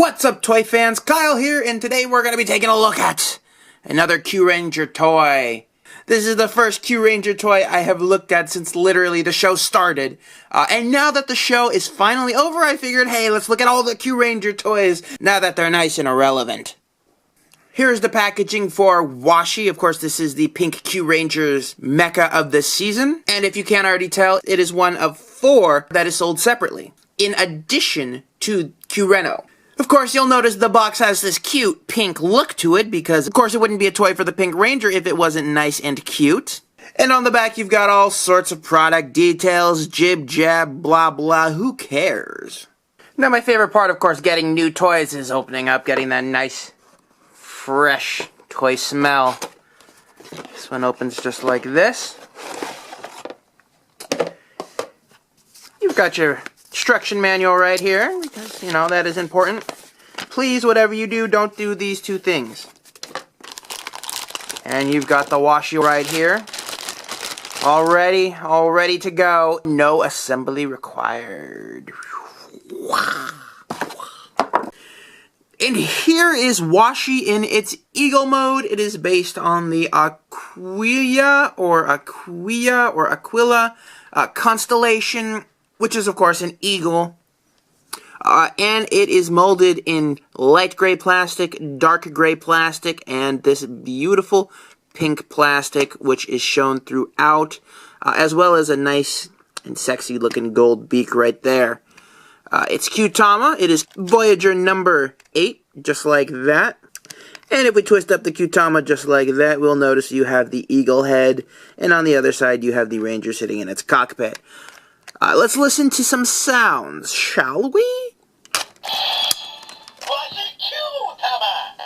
What's up, toy fans? Kyle here, and today we're going to be taking a look at another Kyuranger toy. This is the first Kyuranger toy I have looked at since literally the show started. And now that the show is finally over, I figured, hey, let's look at all the Kyuranger toys now that they're nice and irrelevant. Here's the packaging for Washi. Of course, this is the pink Kyuranger's mecha of this season. And if you can't already tell, it is one of 4 that is sold separately, in addition to Kyureno. Of course, you'll notice the box has this cute pink look to it because, of course, it wouldn't be a toy for the Pink Ranger if it wasn't nice and cute. And on the back, you've got all sorts of product details, jib, jab, blah, blah, who cares? Now, my favorite part, of course, getting new toys is opening up, getting that nice, fresh toy smell. This one opens just like this. You've got your instruction manual right here, because, you know, that is important. Please, whatever you do, don't do these 2 things. And you've got the Washi right here. All ready to go. No assembly required. And here is Washi in its Eagle mode. It is based on the Aquila constellation, which is, of course, an eagle. And it is molded in light gray plastic, dark gray plastic, and this beautiful pink plastic, which is shown throughout, as well as a nice and sexy looking gold beak right there. It's Kyutama. It is Voyager number 8, just like that. And if we twist up the Kyutama just like that, we'll notice you have the eagle head, and on the other side you have the Ranger sitting in its cockpit. Let's listen to some sounds, shall we? Washi Kyutama!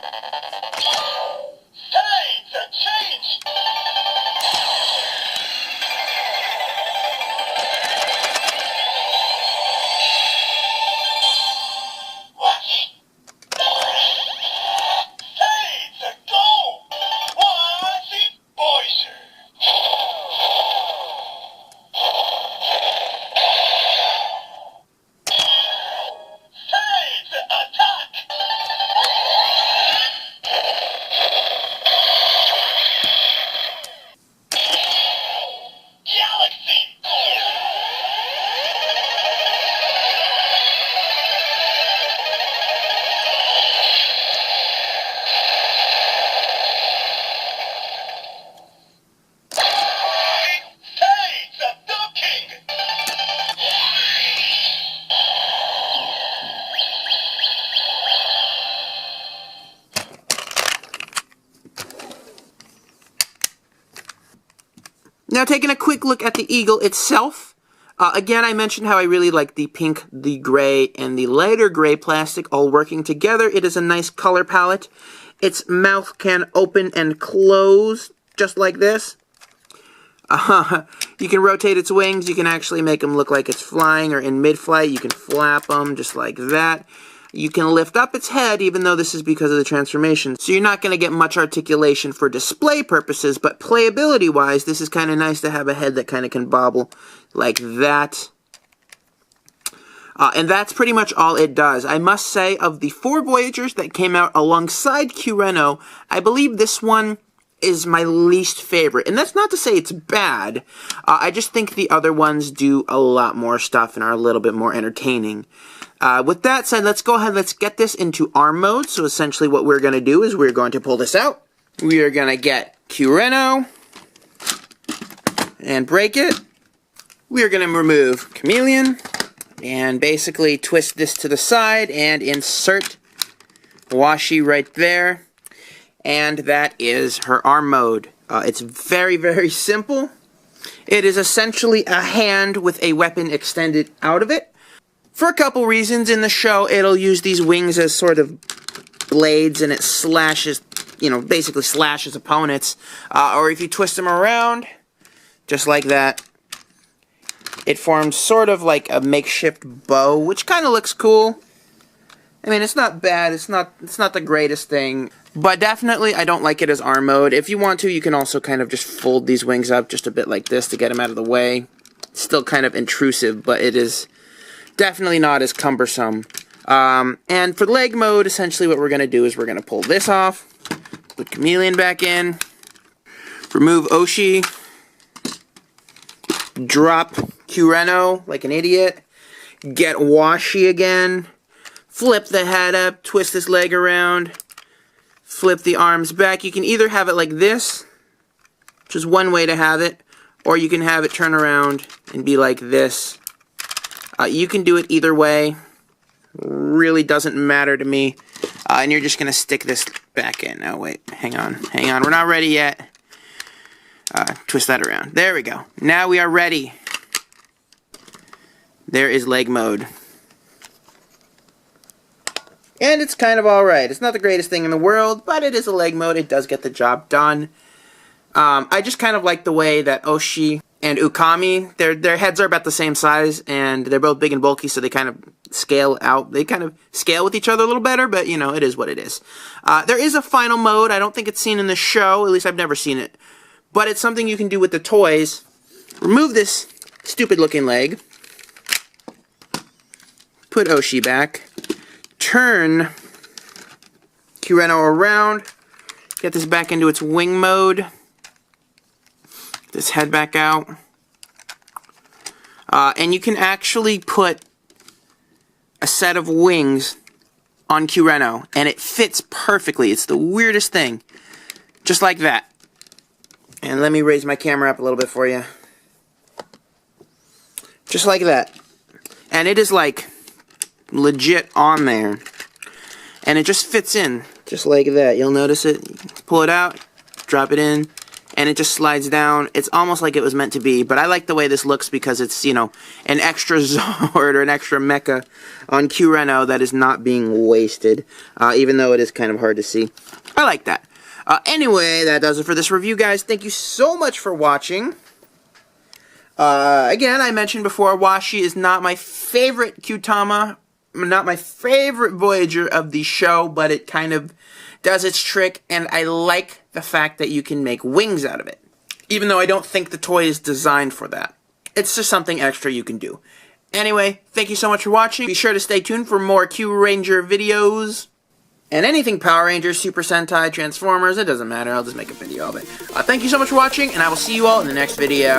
Tides have changed! Washi! Tides are gold! Washi Voyager! Now, taking a quick look at the eagle itself. Again, I mentioned how I really like the pink, the gray, and the lighter gray plastic all working together. It is a nice color palette. Its mouth can open and close just like this. You can rotate its wings. You can actually make them look like it's flying or in mid-flight. You can flap them just like that. You can lift up its head, even though this is because of the transformation. So you're not going to get much articulation for display purposes, but playability-wise, this is kind of nice to have a head that kind of can bobble like that. And that's pretty much all it does. I must say, of the 4 Voyagers that came out alongside Kyureno, I believe this one is my least favorite. And that's not to say it's bad. I just think the other ones do a lot more stuff and are a little bit more entertaining. With that said, let's go ahead, let's get this into arm mode. So essentially what we're going to do is we're going to pull this out. We are going to get Kyureno and break it. We are going to remove Chameleon and basically twist this to the side and insert Washi right there. And that is her arm mode. It's very, very simple. It is essentially a hand with a weapon extended out of it. For a couple reasons in the show, it'll use these wings as sort of blades, and it slashes, you know, basically slashes opponents. Or if you twist them around, just like that, it forms sort of like a makeshift bow, which kind of looks cool. I mean, it's not bad. It's not the greatest thing. But definitely, I don't like it as arm mode. If you want to, you can also kind of just fold these wings up just a bit like this to get them out of the way. It's still kind of intrusive, but it is definitely not as cumbersome And for leg mode, essentially what we're going to do is we're going to pull this off, put Chameleon back in, remove Oshi, drop Kyuranger like an idiot, get Washi again, flip the head up, twist this leg around, flip the arms back. You can either have it like this, which is one way to have it, or you can have it turn around and be like this. You can do it either way. Really doesn't matter to me. And you're just going to stick this back in. Oh, wait. Hang on. Hang on. We're not ready yet. Twist that around. There we go. Now we are ready. There is leg mode. And it's kind of alright. It's not the greatest thing in the world, but it is a leg mode. It does get the job done. I just kind of like the way that Oshi and Ukami, their heads are about the same size, and they're both big and bulky, so they kind of scale out. They kind of scale with each other a little better, but, you know, it is what it is. There is a final mode. I don't think it's seen in the show. At least I've never seen it. But it's something you can do with the toys. Remove this stupid-looking leg. Put Oshi back. Turn Kyuranger around. Get this back into its wing mode. This head back out. And you can actually put a set of wings on Kyuranger, and it fits perfectly. It's the weirdest thing. Just like that. And let me raise my camera up a little bit for you. Just like that. And it is like legit on there. And it just fits in. Just like that. You'll notice it. Pull it out. Drop it in. And it just slides down. It's almost like it was meant to be. But I like the way this looks because it's, you know, an extra Zord or an extra mecha on Kyuranger that is not being wasted. Even though it is kind of hard to see. I like that. Anyway, that does it for this review, guys. Thank you so much for watching. Again, I mentioned before, Washi is not my favorite Kyutama. Not my favorite Voyager of the show, but it kind of does its trick, and I like the fact that you can make wings out of it. Even though I don't think the toy is designed for that. It's just something extra you can do. Anyway, thank you so much for watching. Be sure to stay tuned for more Kyuranger videos. And anything Power Rangers, Super Sentai, Transformers, it doesn't matter. I'll just make a video of it. Thank you so much for watching, and I will see you all in the next video.